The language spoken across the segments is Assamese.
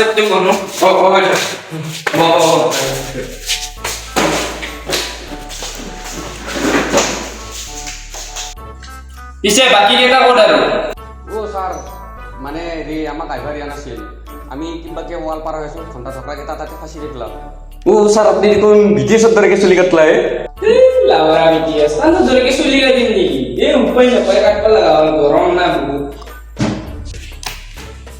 September no. পিছে বাকি কেইটা ক'ত আৰু স্যার মানে রে আমাক আইভার ইয়া নাছিল আমি কিবাকে ওয়াল পার হয়েছো ঘন্টা ঝগড়া কেটা তাতে ফাঁসি দেখলাম স্যার আপনি কোন বিদেশের দ্বারা চলি কাটলাই লাউৰা বিটিএস তান জোৰকে চুলি কাটিম নেকি এই উপায় নাপায় কাটবা লাগা গৰম না বহুত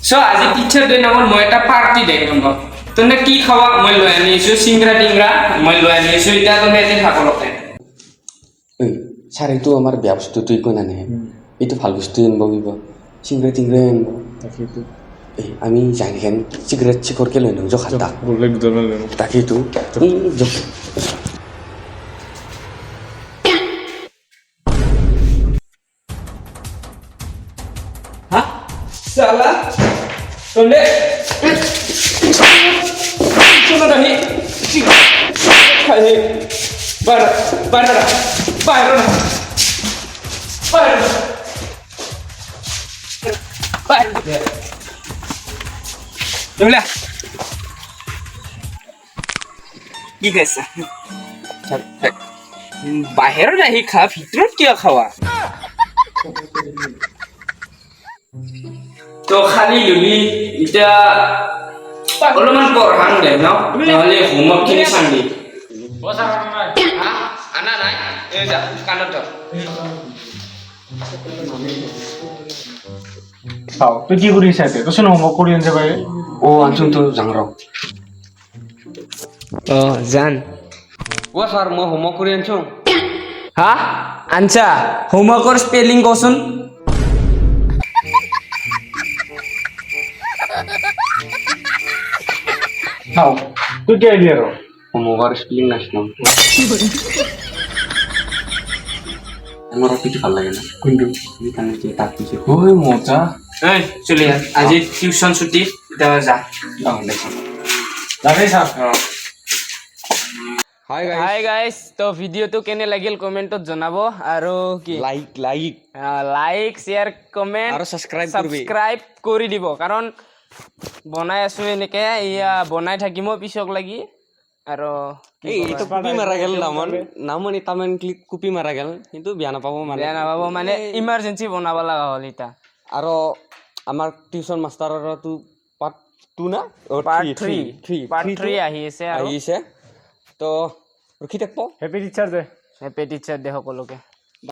সো আজি টিচাৰ ডে নামৰ মই এটা পাৰ্টি দে গম পাওঁ তনে কি খাৱা মই লৈ আনিছো সিংৰা টিংৰা মই লৈ আনিছো ইটা তনে এতে খাব লকে স্যার এই তো আমার বিয়া বস্তু তুই কোন আনে এই তো ভাল বস্তু আনব বিব সিংড়া টিংড়া আনব এই আমি জানি কেন সিগারেট চিকরকে লই নাও জখা তা বললে দুজন লই তাকে তো হা সালা তনে শোনো রানি খাই বার বার বার বার Dula. কি কৈছা বাহিৰত আহি খা ভিতৰত কিয় খাৱা তো খালি লুলি এতিয়া অলপমান পঢ়ান দে ন নহলে হোমৱৰ্ক খিনি চাংদি আনা নাই এই যা কাণত চাও তুই কি করিস এতে তো শুনো হোমওয়ার্ক করি আনছে ভাই ও আনছুন তো জাংরাও জান ও স্যার মই হোমওয়ার্ক কৰি আনছো হা আনছা হোমৱৰ্কৰ স্পেলিং কচোন চাও তুই কে আইলি আর হোমওয়ার্ক স্পেলিং নাশনাম আমার কিছু ভাল লাগে না কোনটো আমি কানে যে তাক কিছু ওই মজা এই চলি যা আজি টিউশন ছুটি এতিয়া যা জানে স্যার হাই গাইস তো ভিডিওটো কেনে লাগিল কমেন্টত জনাব আৰু কি লাইক লাইক শেয়াৰ কমেন্ট আৰু সাবস্ক্ৰাইব কৰি দিব কাৰণ বনাই আছো এনেকে ইয়া বনাই থাকিম পিছক লাগি আৰু এই তো কুপি মারা গেল নামনি তামান ক্লিক কুপি মারা গেল কিন্তু বিয়া নাপাব মানে ইমার্জেন্সি বনাব লাগা হল ইটা আৰু আমাৰ টিউশন মাস্টাৰৰ তো পাৰ্ট 2 না পাৰ্ট 3 আহিছে তো ৰখি থাকব হ্যাপি টিচাৰ দে সকলোকে